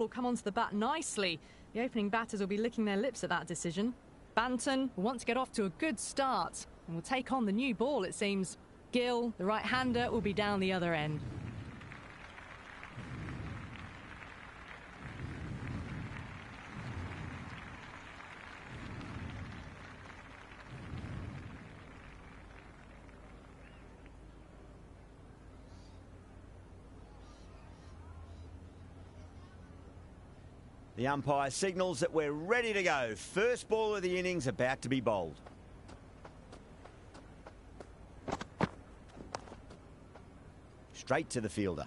will come onto the bat nicely. The opening batters will be licking their lips at that decision. Banton will want to get off to a good start and will take on the new ball, it seems. Gill, the right-hander, will be down the other end. The umpire signals that we're ready to go. First ball of the innings about to be bowled. Straight to the fielder.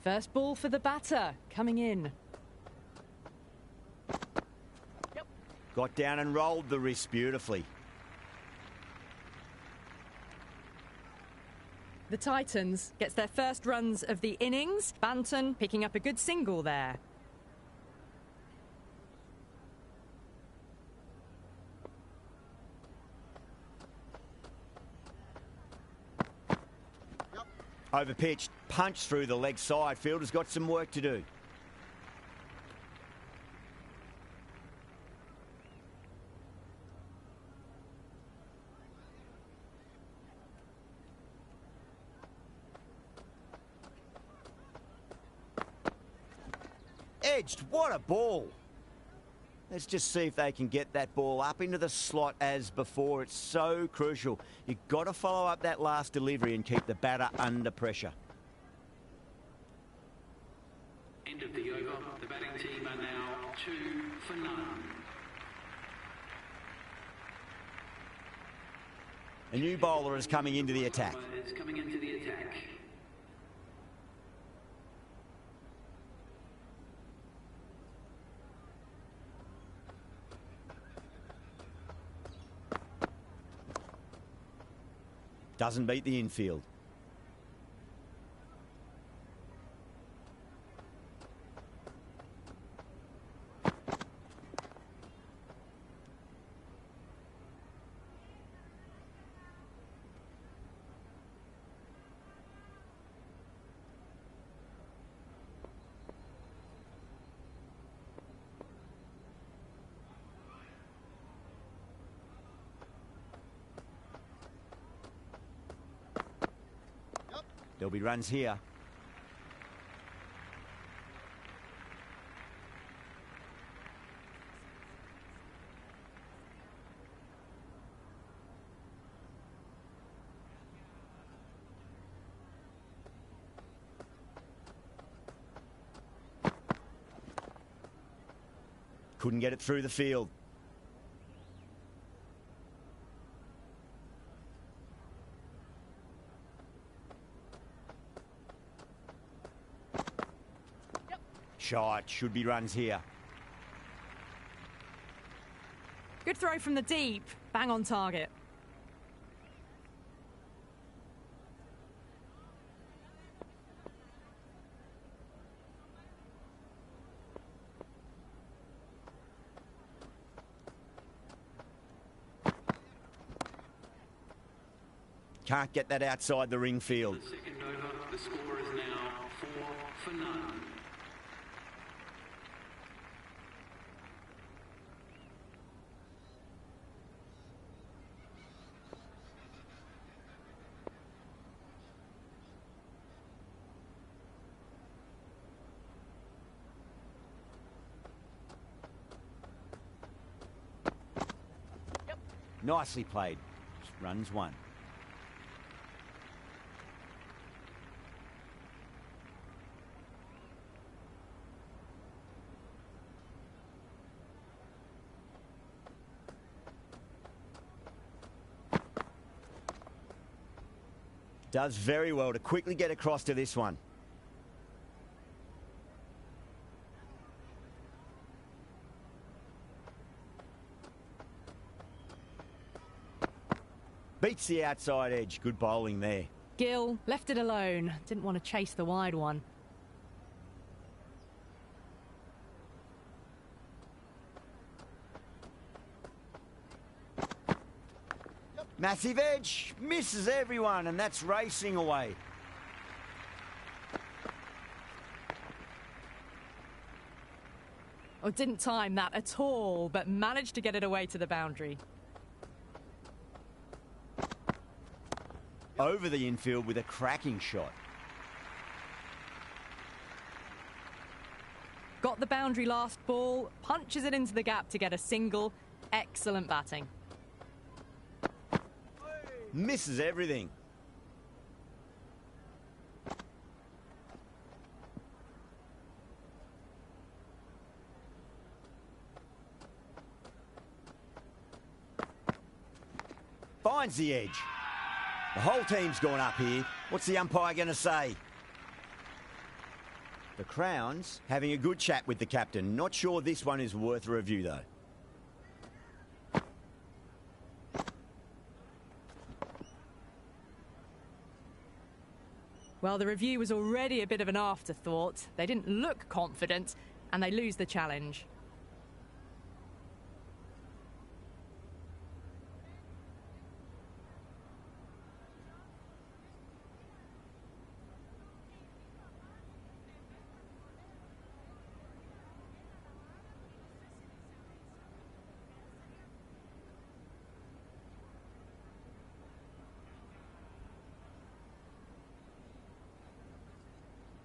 First ball for the batter, coming in. Yep. Got down and rolled the wrist beautifully. The Titans gets their first runs of the innings. Banton picking up a good single there. Overpitched, punch through the leg side. Fielder's got some work to do. Edged, what a ball. Let's just see if they can get that ball up into the slot as before. It's so crucial. You've got to follow up that last delivery and keep the batter under pressure. End of the over. The batting team are now 2 for none. A new bowler is coming into the attack. Is coming into the attack. Doesn't beat the infield. There'll be runs here. Couldn't get it through the field. Shot, should be runs here. Good throw from the deep, bang on target. Can't get that outside the ring field. The second over, the score is now 4 for none. Nicely played. Runs one. Does very well to quickly get across to this one. Beats the outside edge. Good bowling there. Gill left it alone. Didn't want to chase the wide one. Massive edge. Misses everyone, and that's racing away. Oh, didn't time that at all, but managed to get it away to the boundary. Over the infield with a cracking shot. Got the boundary last ball, punches it into the gap to get a single. Excellent batting. Misses everything. Finds the edge. The whole team's gone up here. What's the umpire going to say? The Crowns having a good chat with the captain. Not sure this one is worth a review, though. Well, the review was already a bit of an afterthought. They didn't look confident, and they lose the challenge.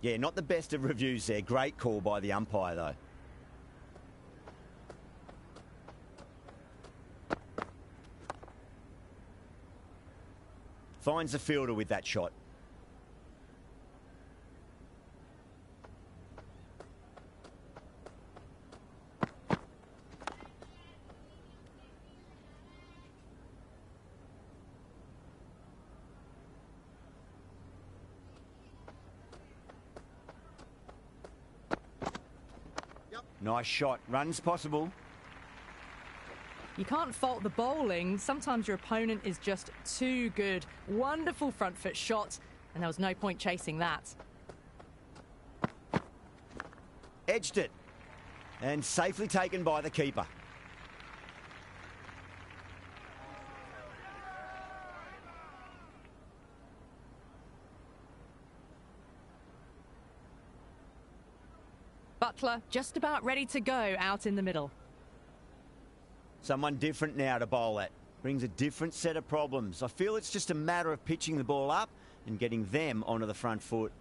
Yeah, not the best of reviews there. Great call by the umpire, though. Finds the fielder with that shot. Nice shot. Runs possible. You can't fault the bowling. Sometimes your opponent is just too good. Wonderful front foot shot, and there was no point chasing that. Edged it. And safely taken by the keeper. Butler just about ready to go out in the middle. Someone different now to bowl at. Brings a different set of problems. I feel it's just a matter of pitching the ball up and getting them onto the front foot.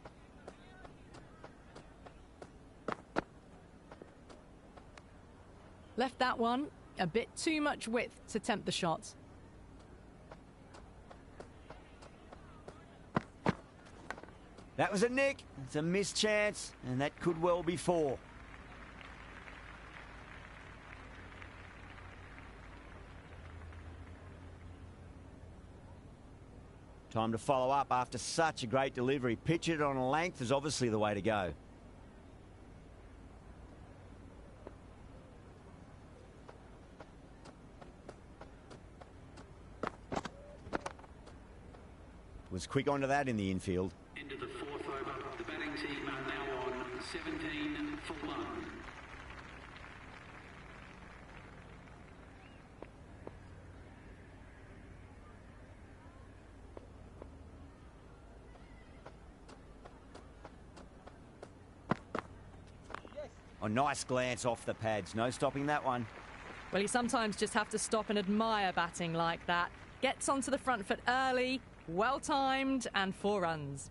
Left that one a bit too much width to tempt the shot. That was a nick. It's a missed chance, and that could well be four. Time to follow up after such a great delivery. Pitch it on a length is obviously the way to go. Was quick onto that in the infield. Into the fourth over. The batting team are now on 17 for 1. A nice glance off the pads. No stopping that one. Well, you sometimes just have to stop and admire batting like that. Gets onto the front foot early, well timed, and 4 runs.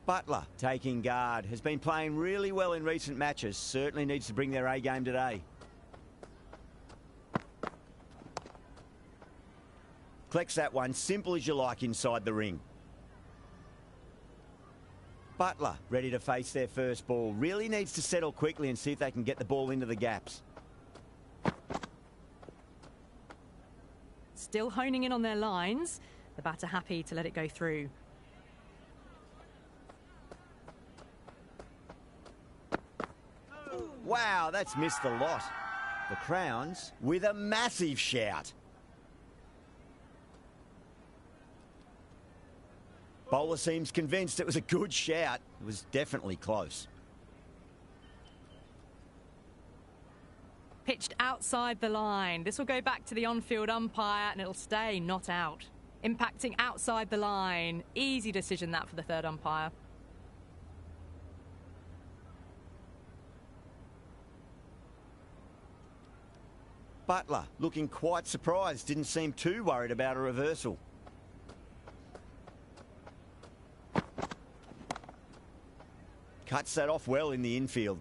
Butler taking guard. Has been playing really well in recent matches. Certainly needs to bring their A game today. Collects that one, simple as you like, inside the ring. Butler ready to face their first ball. Really needs to settle quickly and see if they can get the ball into the gaps. Still honing in on their lines. The batter happy to let it go Wow, that's missed the lot. The Crowns with a massive shout. Bowler seems convinced it was a good shout. It was definitely close. Pitched outside the line. This will go back to the on-field umpire and it'll stay not out. Impacting outside the line. Easy decision that for the third umpire. Butler looking quite surprised. Didn't seem too worried about a reversal. Cuts that off well in the infield.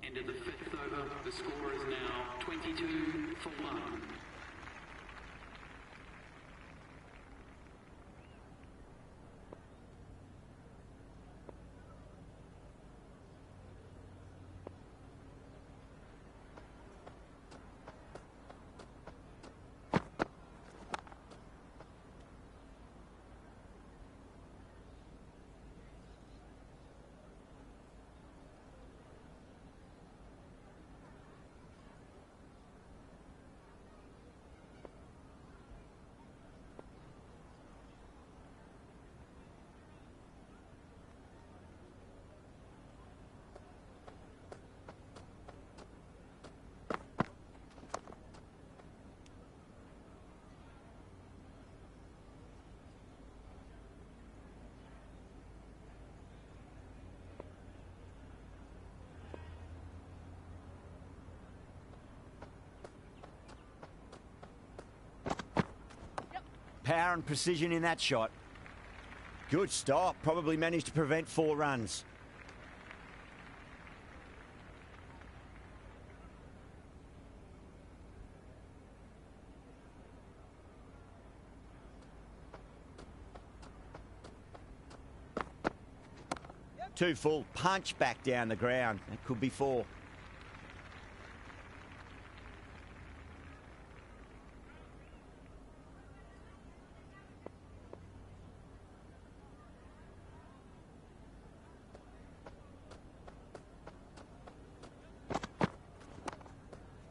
End of the fifth over. The score is now 22 for 1. Power and precision in that shot. Good stop. Probably managed to prevent 4 runs. Too full. Punch back down the ground. That could be 4.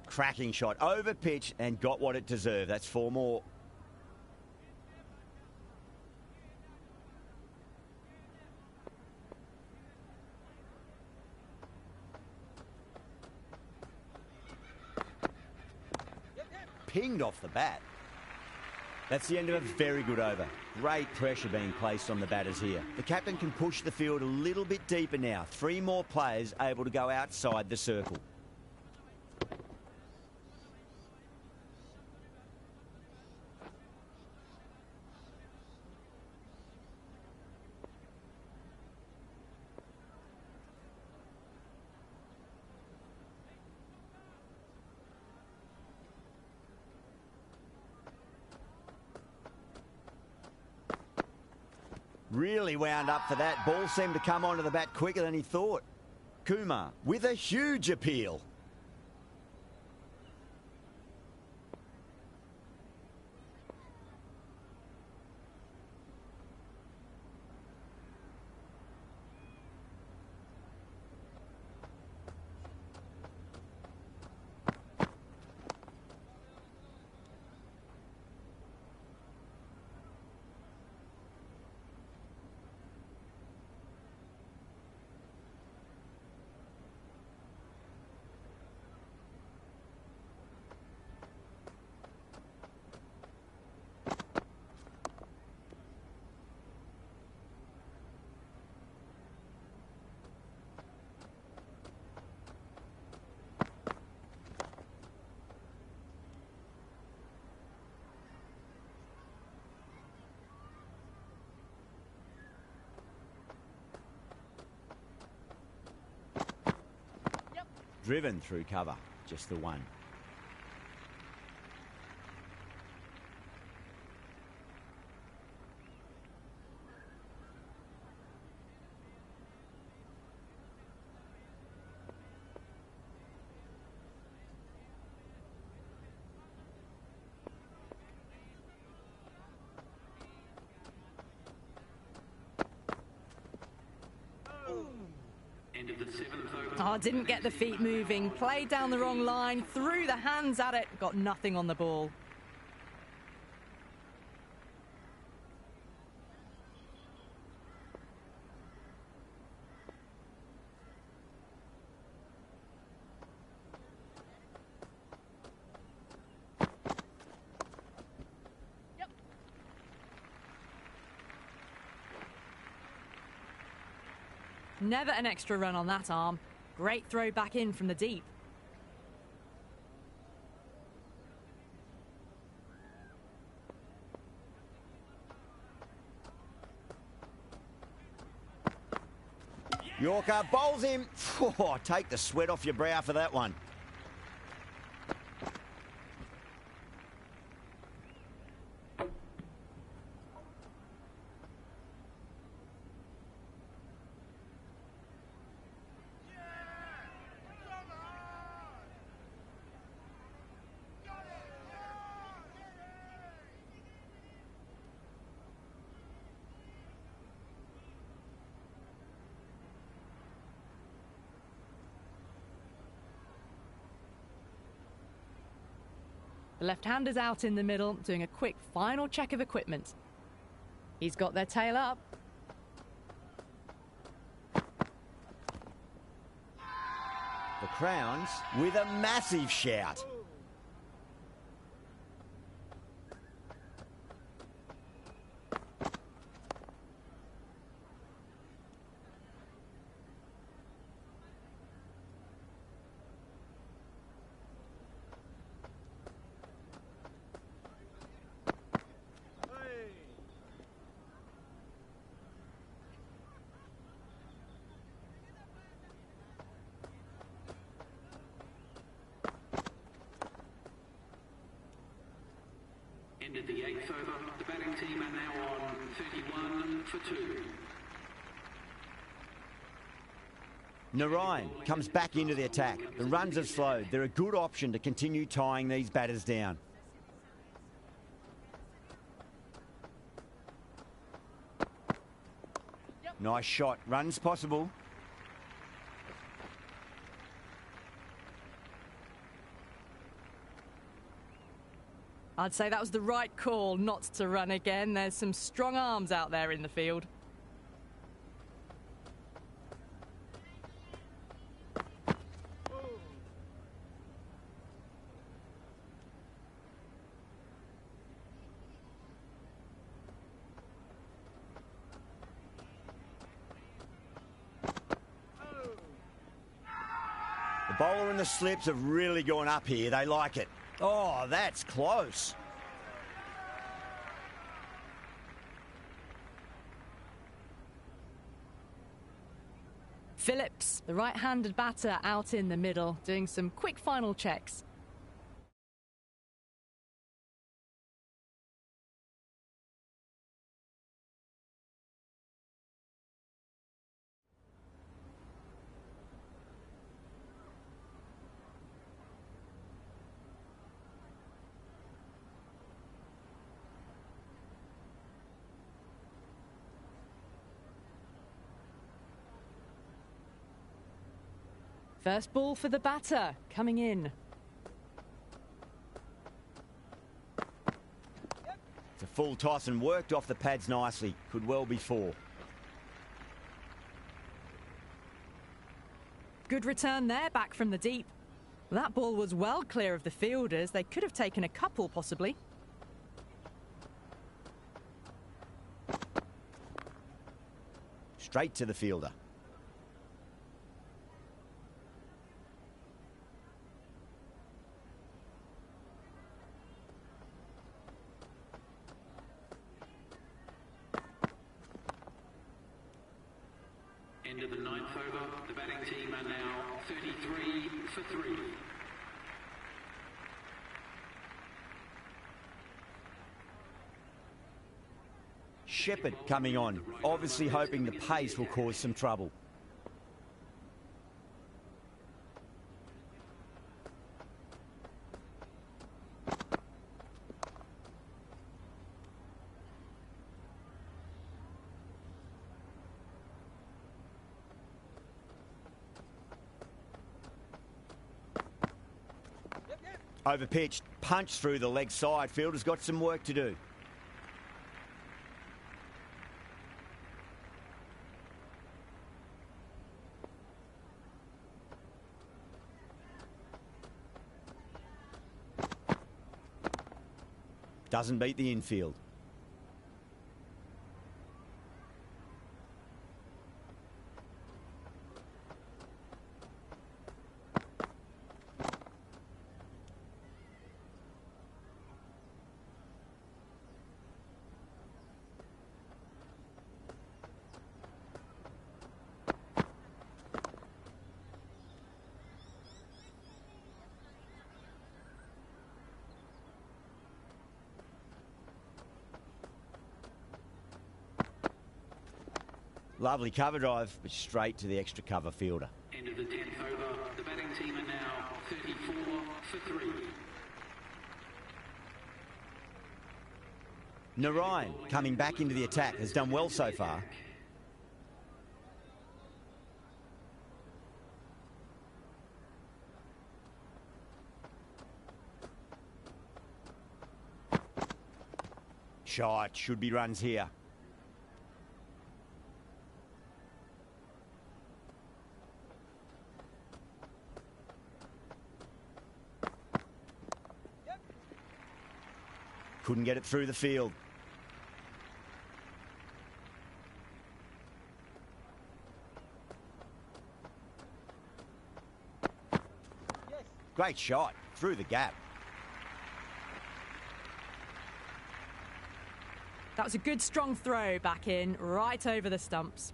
Cracking shot, over pitch and got what it deserved. That's 4 more. Pinged off the bat. That's the end of a very good over. Great pressure being placed on the batters here. The captain can push the field a little bit deeper now. 3 more players able to go outside the circle. Really wound up for that. Ball seemed to come onto the bat quicker than he thought. Kumar with a huge appeal. driven through cover. Just the one. End of the 7th over. Oh, didn't get the feet moving. Played down the wrong line, threw the hands at it, got nothing on the ball. Never an extra run on that arm. Great throw back in from the deep. Yorker bowls him. Oh, take the sweat off your brow for that one. The left-hander's out in the middle, doing a quick final check of equipment. He's got their tail up. The Crowns with a massive shout. End of the 8th over. The batting team are now on 31 for 2. Narayan comes back into the attack. The runs have slowed. They're a good option to continue tying these batters down. Nice shot. Runs possible. I'd say that was the right call not to run again. There's some strong arms out there in the field. The bowler and the slips have really gone up here. They like it. Oh, that's close. Phillips, the right-handed batter, out in the middle, doing some quick final checks. First ball for the batter, coming in. It's a full toss and worked off the pads nicely. Could well be 4. Good return there, back from the deep. That ball was well clear of the fielders. They could have taken a couple, possibly. Straight to the fielder. End End of the ninth over. The batting team are now 33 for 3. Shepherd coming on, obviously hoping the pace will cause some trouble. Over pitched, punched through the leg side. Fielder's got some work to do. Doesn't beat the infield. Lovely cover drive, but straight to the extra cover fielder. End of the 10th over. The batting team are now 34 for 3. Narayan, coming back into the attack, has done well so far. Shot, should be runs here. Couldn't get it through the field. Yes. Great shot through the gap. That was a good strong throw back in, right over the stumps.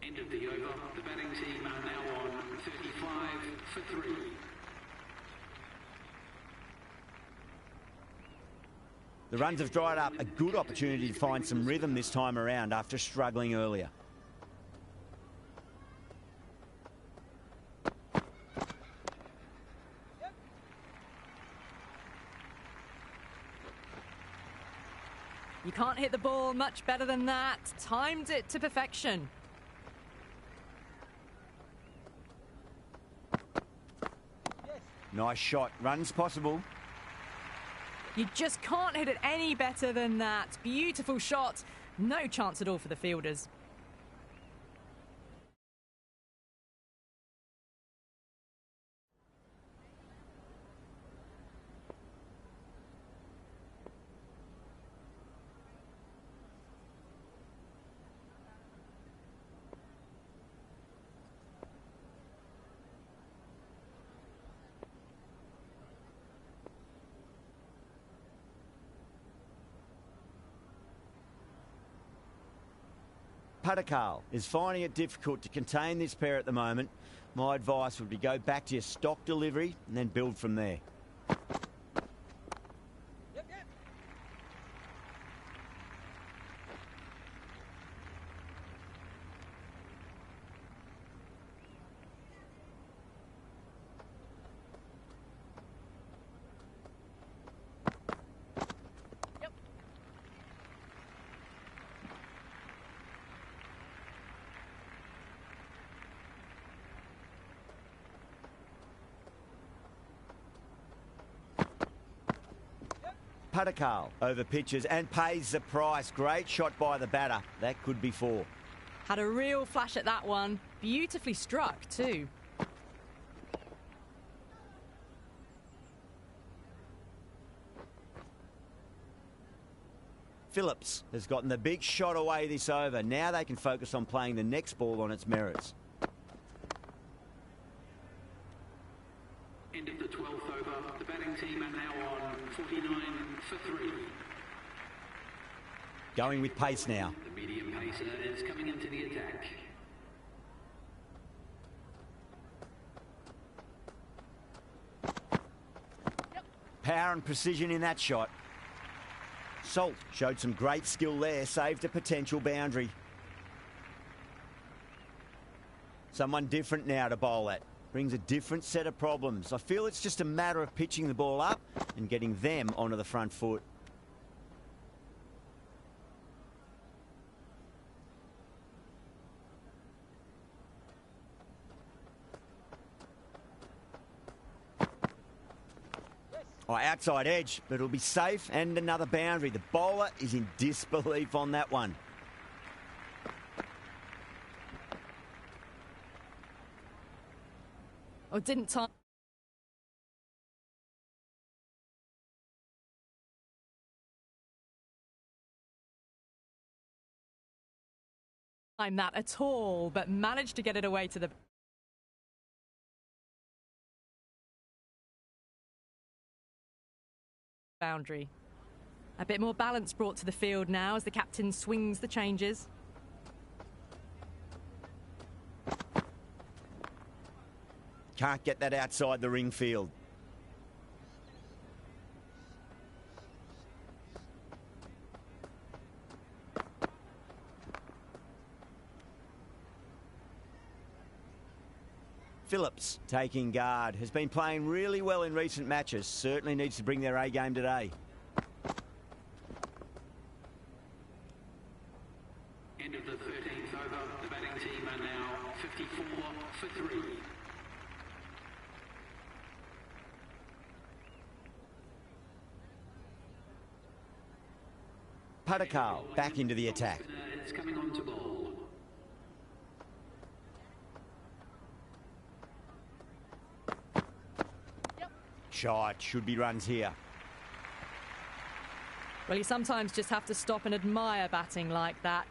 End of the over. The batting team are now on 35 for 3. The runs have dried up. A good opportunity to find some rhythm this time around after struggling earlier. You can't hit the ball much better than that. Timed it to perfection. Nice shot. Runs possible. You just can't hit it any better than that. Beautiful shot. No chance at all for the fielders. Padakal is finding it difficult to contain this pair at the moment. My advice would be go back to your stock delivery and then build from there. Padakal over pitches and pays the price. Great shot by the batter. That could be 4. Had a real flash at that one. Beautifully struck too. Phillips has gotten the big shot away this over. Now they can focus on playing the next ball on its merits. End of the 12th over. The batting team are now on 49 for 3. Going with pace now. The medium pacer is coming into the attack. Power and precision in that shot. Salt showed some great skill there, saved a potential boundary. Someone different now to bowl at. Brings a different set of problems. I feel it's just a matter of pitching the ball up and getting them onto the front foot. Oh, outside edge, but it'll be safe and another boundary. The bowler is in disbelief on that one. Oh, didn't time that at all, but managed to get it away to the boundary. A bit more balance brought to the field now as the captain swings the changes. Can't get that outside the ring field. Phillips taking guard. Has been playing really well in recent matches. Certainly needs to bring their A game today. End of the 13th over. The batting team are now 54 for 3. Padakal back into the attack. It's coming on to bowl. Shot, should be runs here. Well, you sometimes just have to stop and admire batting like that.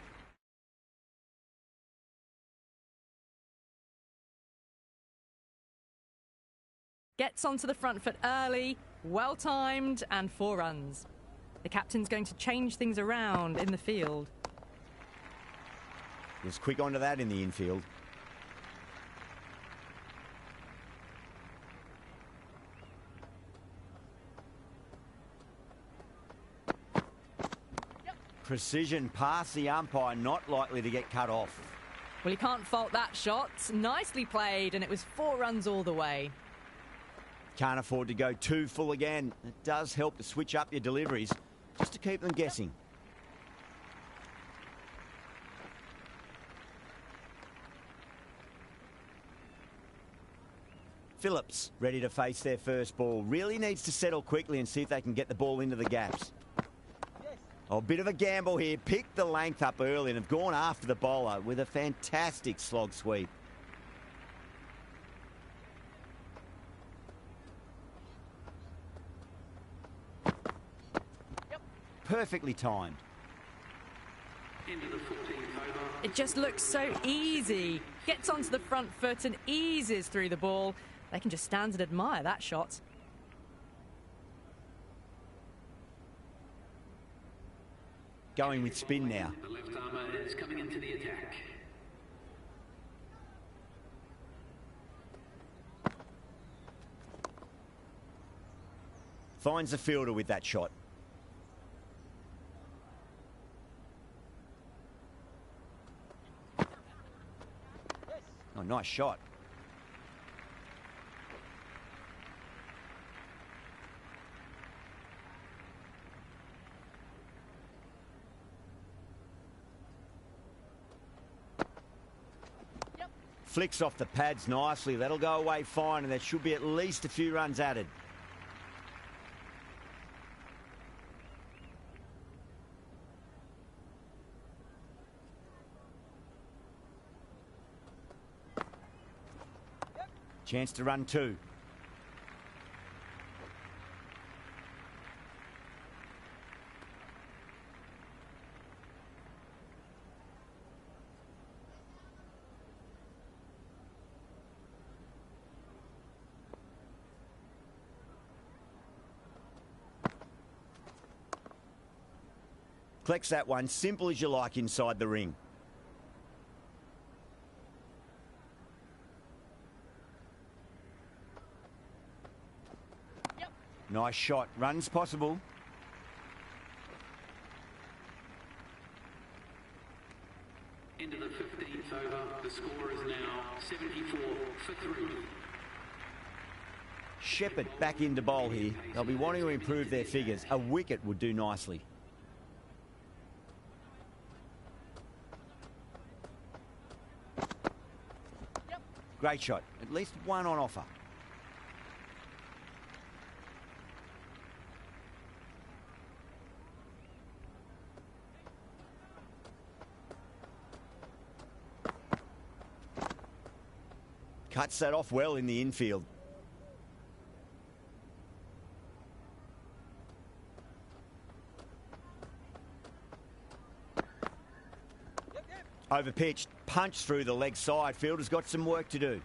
Gets onto the front foot early, well timed, and 4 runs. The captain's going to change things around in the field. Was quick onto that in the infield. Precision past the umpire, not likely to get cut off. Well, you can't fault that shot. Nicely played, and it was 4 runs all the way. Can't afford to go too full again. It does help to switch up your deliveries, just to keep them guessing. Phillips ready to face their first ball. Really needs to settle quickly and see if they can get the ball into the gaps. Oh, a bit of a gamble here. Picked the length up early and have gone after the bowler with a fantastic slog sweep. Perfectly timed. Into the 14th over. It just looks so easy. Gets onto the front foot and eases through the ball. They can just stand and admire that shot. Going with spin now. The left armour is coming into the attack. Finds the fielder with that shot. Oh, nice shot. Flicks off the pads nicely. That'll go away fine, and there should be at least a few runs added. Chance to run two. Collects that one, simple as you like inside the ring. Yep. Nice shot. Runs possible. Into the 15th over. The score is now 74 for 3. Shepherd back into bowl here. They'll be wanting to improve their figures. A wicket would do nicely. Great shot. At least one on offer. Cuts that off well in the infield. Over pitched, punched through the leg side. Fielder's got some work to do.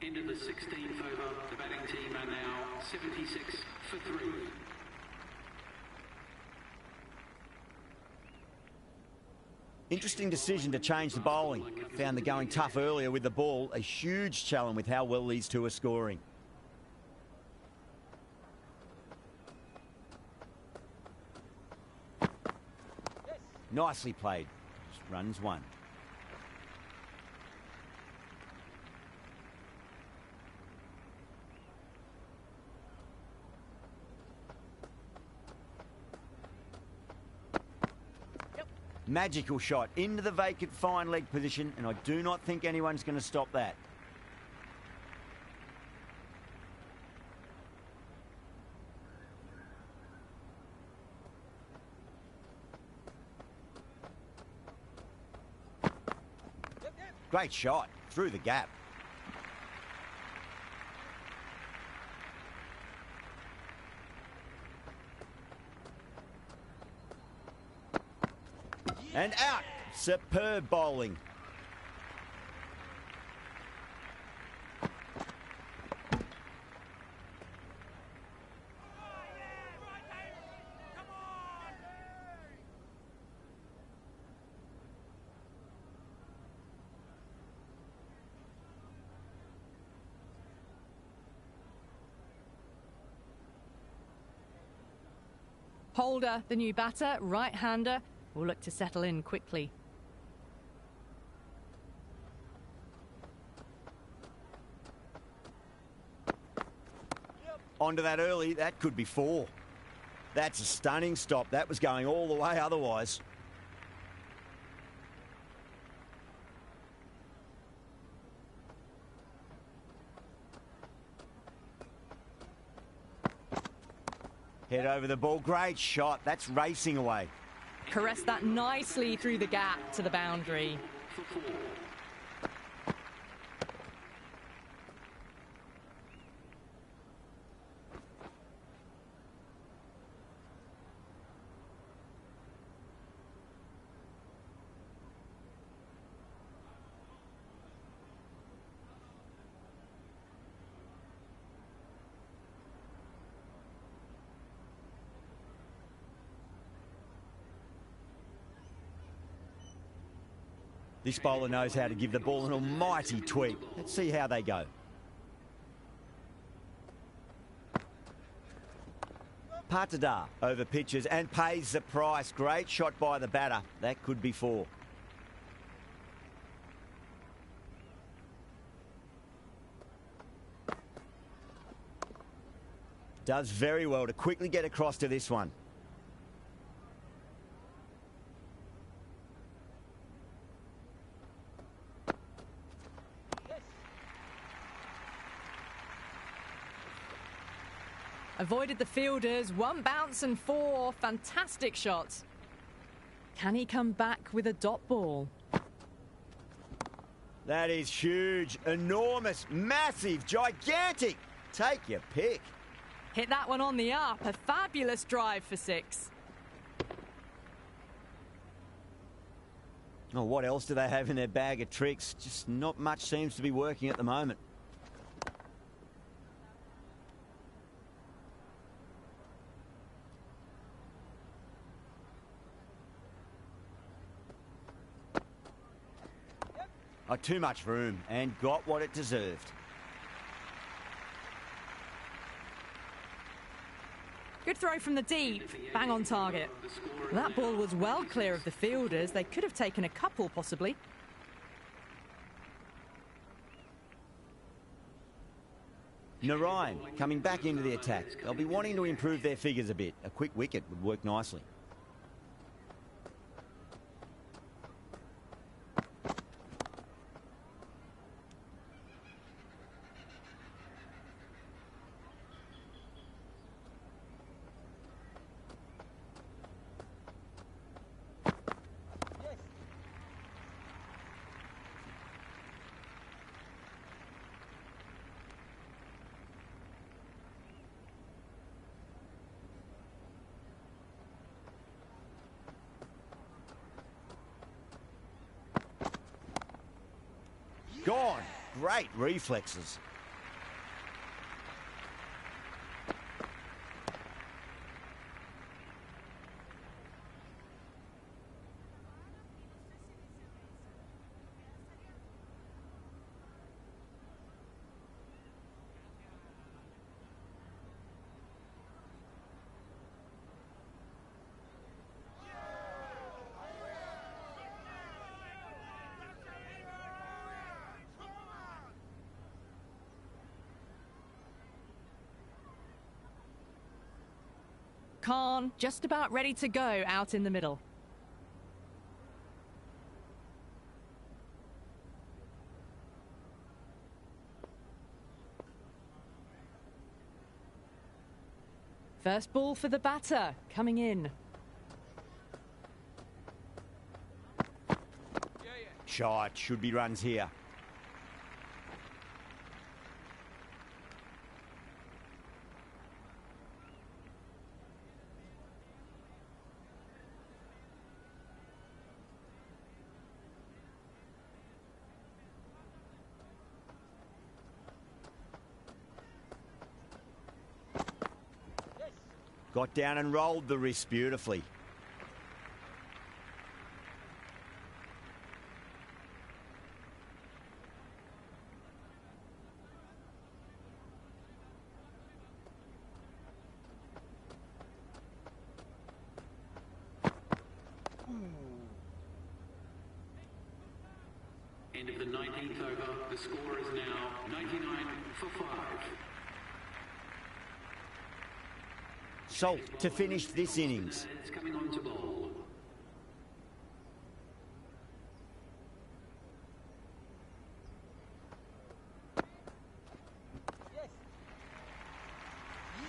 Into the 16th over. The batting team are now 76 for 3. Interesting decision to change the bowling. Found the going tough earlier with the ball. A huge challenge with how well these two are scoring. Nicely played. Just runs one. Magical shot into the vacant fine leg position, and I do not think anyone's going to stop that. Great shot through the gap. And out. Superb bowling. Holder, the new batter, right-hander, will look to settle in quickly. Onto that early, that could be 4. That's a stunning stop. That was going all the way otherwise. Head over the ball. Great shot. That's racing away. Caressed that nicely through the gap to the boundary. This bowler knows how to give the ball an almighty tweak. Let's see how they go. Patada over pitches and pays the price. Great shot by the batter. That could be 4. Does very well to quickly get across to this one. Avoided the fielders, 1 bounce and 4. Fantastic shots. Can he come back with a dot ball? That is huge, enormous, massive, gigantic. Take your pick. Hit that one on the up. A fabulous drive for 6. Oh, what else do they have in their bag of tricks? Just not much seems to be working at the moment. Oh, too much room and got what it deserved. Good throw from the deep. Bang on target. That ball was well clear of the fielders. They could have taken a couple, possibly. Narayan coming back into the attack. They'll be wanting to improve their figures a bit. A quick wicket would work nicely. Gone. Great reflexes. Khan just about ready to go out in the middle. First ball for the batter, coming in. Shot, should be runs here. Got down and rolled the wrist beautifully. End of the 19th over. The score is now 99 for 5. Salt to finish this innings. It's coming on to bowl.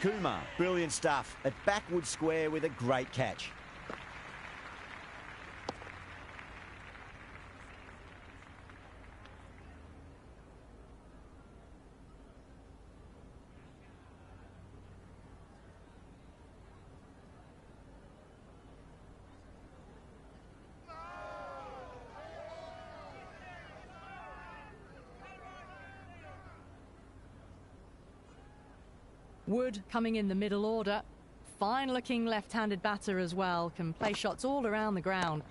Kumar, brilliant stuff. At backward square with a great catch. Wood coming in the middle order. Fine looking left-handed batter as well. Can play shots all around the ground.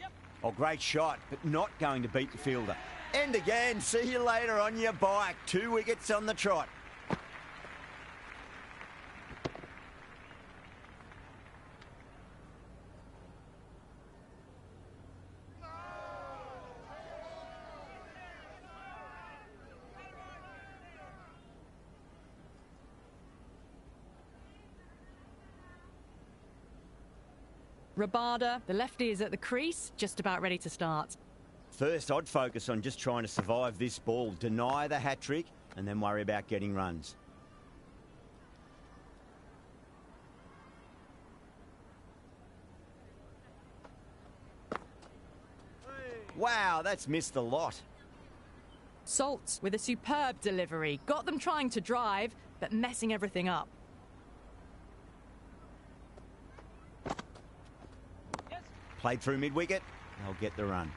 Oh, great shot, but not going to beat the fielder. And again, see you later on your bike. 2 wickets on the trot. Rabada, the lefty, is at the crease, just about ready to start. First, I'd focus on just trying to survive this ball, deny the hat-trick, and then worry about getting runs. Wow, that's missed a lot. Salt with a superb delivery. Got them trying to drive, but messing everything up. Played through mid-wicket, they'll get the run.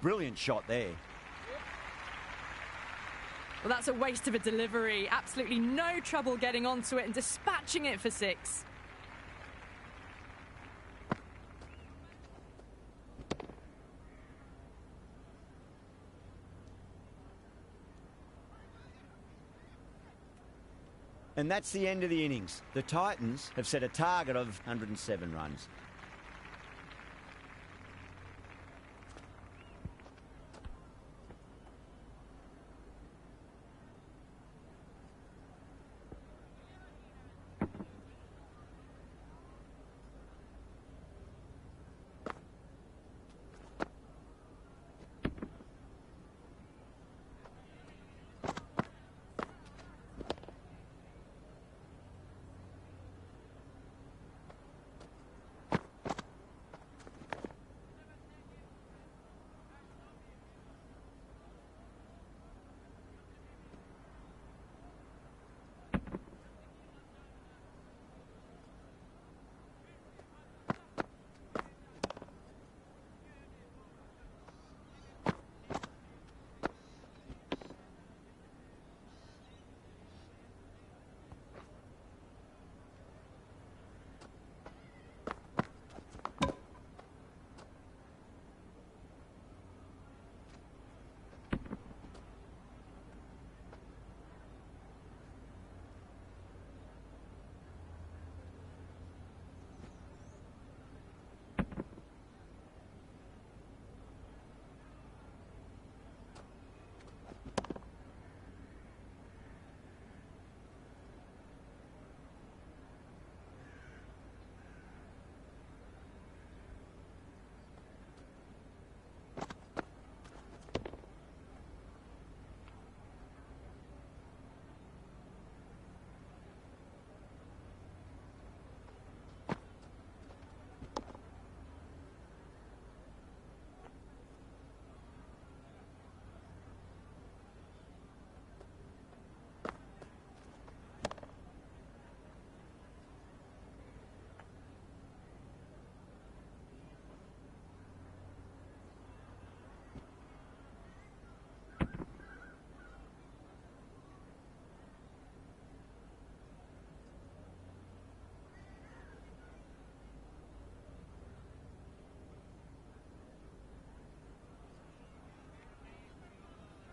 Brilliant shot there. Well, that's a waste of a delivery. Absolutely no trouble getting onto it and dispatching it for 6. And that's the end of the innings. The Titans have set a target of 107 runs.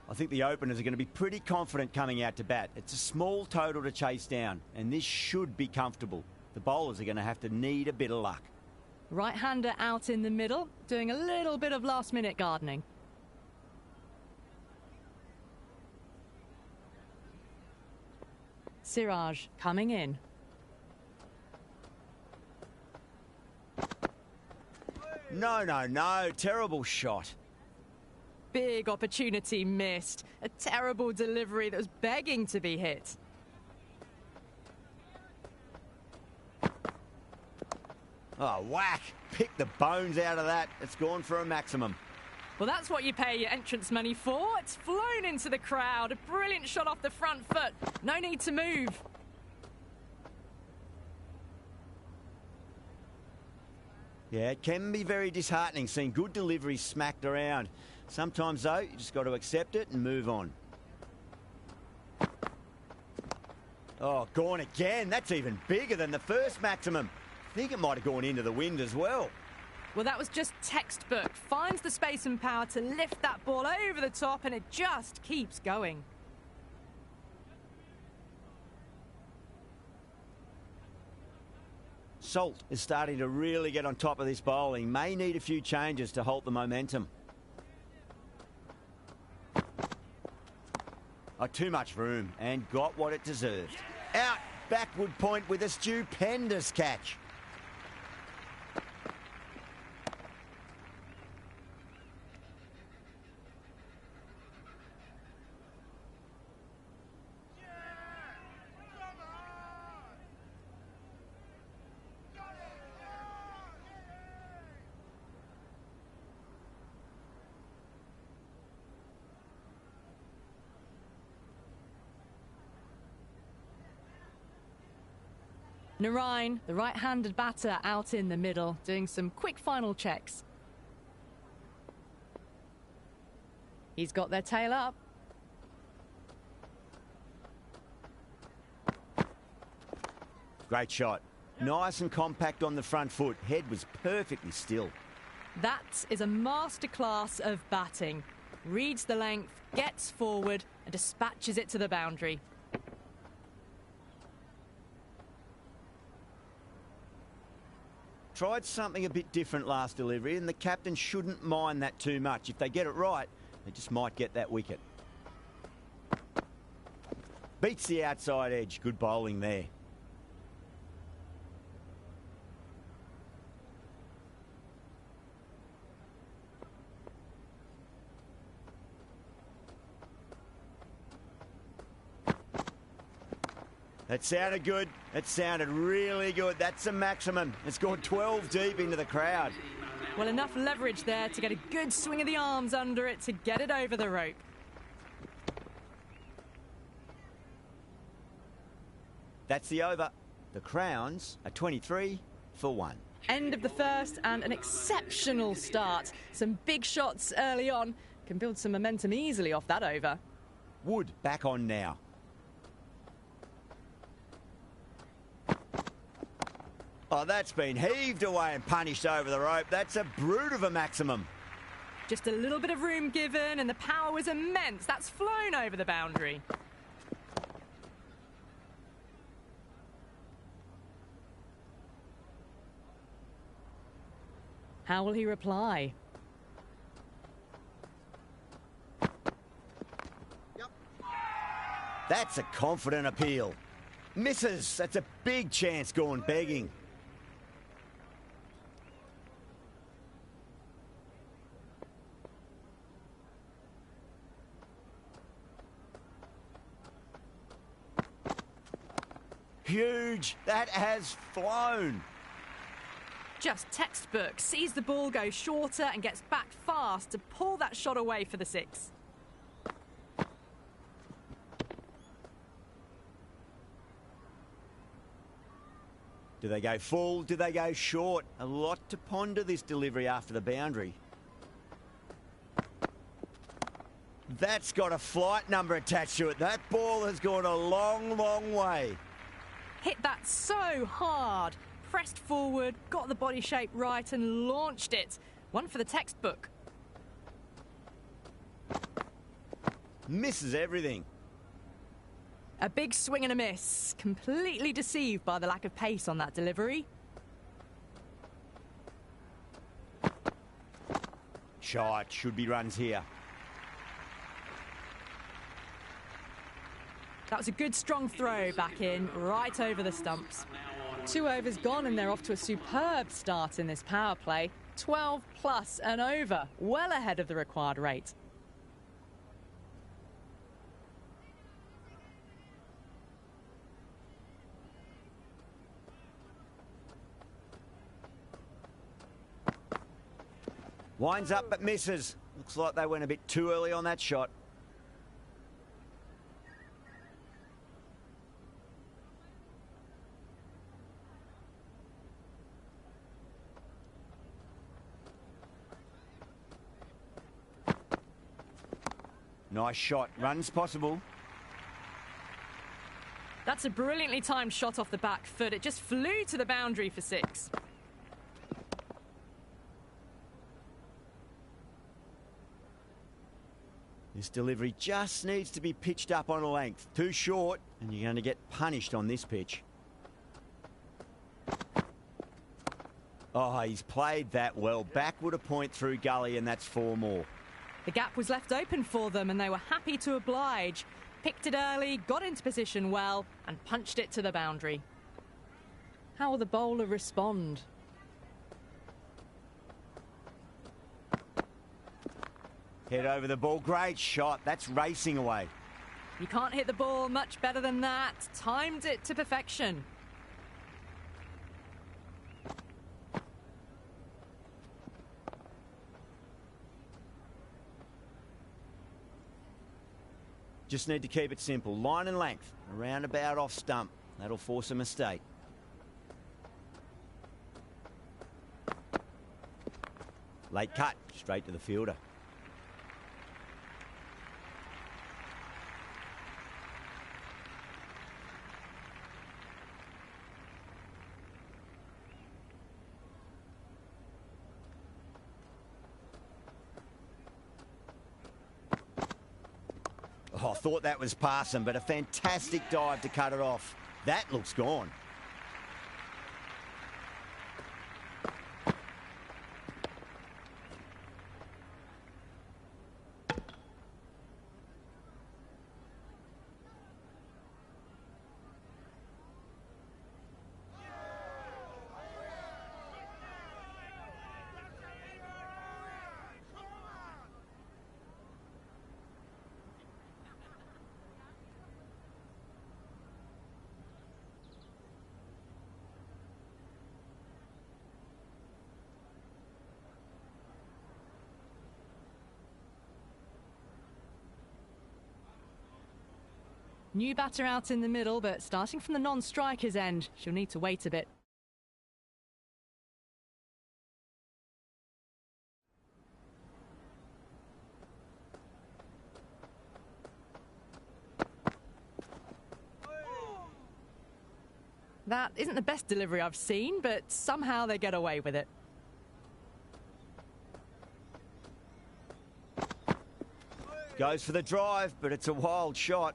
I think the openers are going to be pretty confident coming out to bat. It's a small total to chase down, and this should be comfortable. The bowlers are going to have to need a bit of luck. Right-hander out in the middle, doing a little bit of last-minute gardening. Siraj coming in. No. Terrible shot. Big opportunity missed. A terrible delivery that was begging to be hit. Oh, whack. Pick the bones out of that. It's gone for a maximum. Well, that's what you pay your entrance money for. It's flown into the crowd. A brilliant shot off the front foot. No need to move. Yeah, it can be very disheartening seeing good deliveries smacked around. Sometimes, though, you just got to accept it and move on. Oh, gone again. That's even bigger than the first maximum. I think it might have gone into the wind as well. Well, that was just textbook. Finds the space and power to lift that ball over the top, and it just keeps going. Salt is starting to really get on top of this bowling. May need a few changes to halt the momentum. Oh, too much room and got what it deserved. Out, backward point with a stupendous catch. Narine, the right-handed batter, out in the middle, doing some quick final checks. He's got their tail up. Great shot. Nice and compact on the front foot. Head was perfectly still. That is a masterclass of batting. Reads the length, gets forward and dispatches it to the boundary. Tried something a bit different last delivery, and the captain shouldn't mind that too much. If they get it right, they just might get that wicket. Beats the outside edge. Good bowling there. That sounded good. It sounded really good. That's a maximum. It's gone 12 deep into the crowd. Well, enough leverage there to get a good swing of the arms under it to get it over the rope. That's the over. The Crowns are 23 for 1. End of the first and an exceptional start. Some big shots early on. Can build some momentum easily off that over. Wood back on now. Oh, that's been heaved away and punished over the rope. That's a brute of a maximum. Just a little bit of room given and the power was immense. That's flown over the boundary. How will he reply? That's a confident appeal. Misses. That's a big chance gone begging. Huge. That has flown. Just textbook. Sees the ball go shorter and gets back fast to pull that shot away for the six. Do they go full? Do they go short? A lot to ponder this delivery after the boundary. That's got a flight number attached to it. That ball has gone a long, long way. Hit that so hard. Pressed forward, got the body shape right and launched it. One for the textbook. Misses everything. A big swing and a miss. Completely deceived by the lack of pace on that delivery. Shot. Should be runs here. That was a good strong throw back in, right over the stumps. 2 overs gone and they're off to a superb start in this power play. 12 plus and over, well ahead of the required rate. Winds up but misses. Looks like they went a bit too early on that shot. Nice shot. Runs possible. That's a brilliantly timed shot off the back foot. It just flew to the boundary for 6. This delivery just needs to be pitched up on a length. Too short, and you're going to get punished on this pitch. Oh, he's played that well. Backward a point through gully, and that's 4 more. The gap was left open for them, and they were happy to oblige. Picked it early, got into position well, and punched it to the boundary. How will the bowler respond? Head over the ball. Great shot. That's racing away. You can't hit the ball much better than that. Timed it to perfection. Just need to keep it simple. Line and length. Around about off stump. That'll force a mistake. Late cut. Straight to the fielder. Oh, I thought that was passing, but a fantastic dive to cut it off. That looks gone. New batter out in the middle, but starting from the non-striker's end, she'll need to wait a bit. That isn't the best delivery I've seen, but somehow they get away with it. Goes for the drive, but it's a wild shot.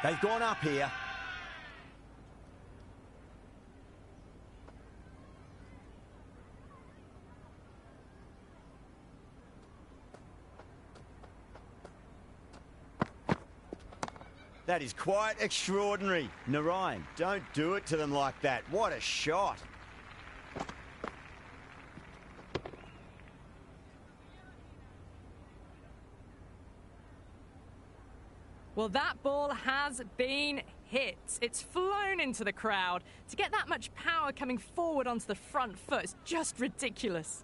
They've gone up here. That is quite extraordinary. Narayan, don't do it to them like that. What a shot. Well, that ball has been hit. It's flown into the crowd. To get that much power coming forward onto the front foot is just ridiculous.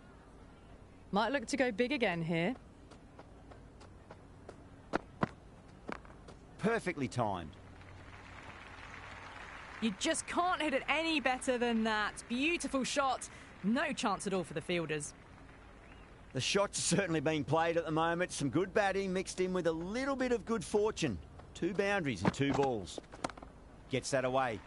Might look to go big again here. Perfectly timed. You just can't hit it any better than that. Beautiful shot. No chance at all for the fielders. The shots are certainly being played at the moment. Some good batting mixed in with a little bit of good fortune. 2 boundaries and 2 balls. Gets that away.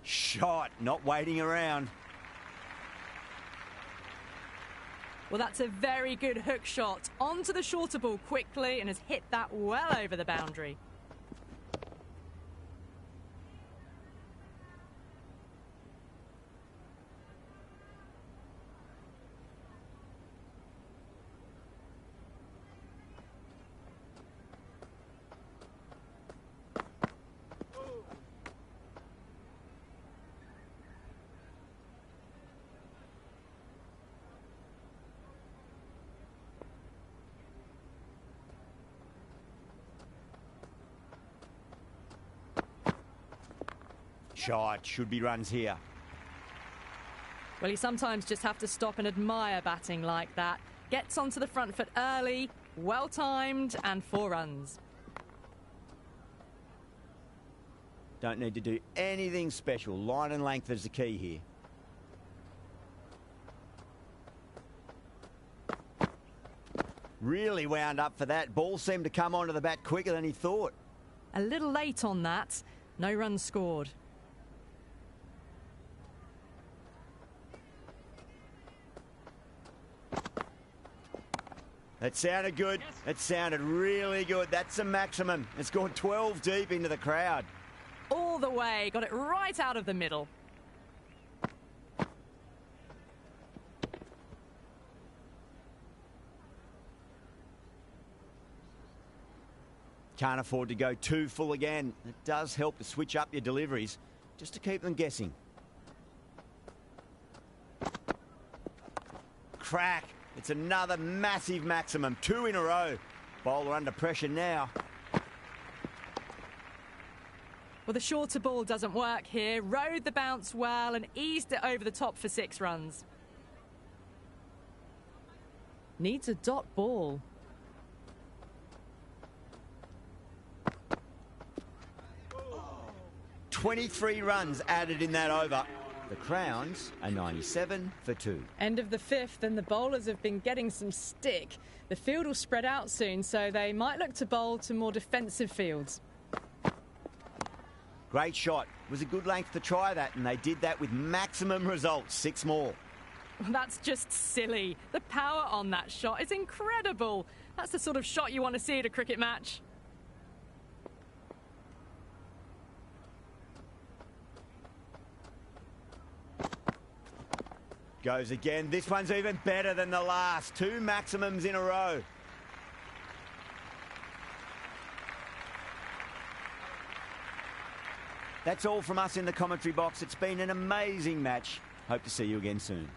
Shot, not waiting around. Well, that's a very good hook shot. Onto the shorter ball quickly and has hit that well over the boundary. shot. Should be runs here. Well, you sometimes just have to stop and admire batting like that. Gets onto the front foot early, well timed, and 4 runs. Don't need to do anything special. Line and length is the key here. Really wound up for that. Ball seemed to come onto the bat quicker than he thought. A little late on that. No runs scored. That sounded good. It sounded really good. That's a maximum. It's gone 12 deep into the crowd. All the way. Got it right out of the middle. Can't afford to go too full again. It does help to switch up your deliveries, just to keep them guessing. Crack. It's another massive maximum. 2 in a row. Bowler under pressure now. Well, the shorter ball doesn't work here. Rode the bounce well and eased it over the top for 6 runs. Needs a dot ball. "23 runs added in that over. The Crowns are 97 for 2. End of the 5th, and the bowlers have been getting some stick. The field will spread out soon, so they might look to bowl to more defensive fields. Great shot. It was a good length to try that, and they did that with maximum results. 6 more. That's just silly. The power on that shot is incredible. That's the sort of shot you want to see at a cricket match. Goes again. This one's even better than the last. 2 maximums in a row. That's all from us in the commentary box. It's been an amazing match. Hope to see you again soon.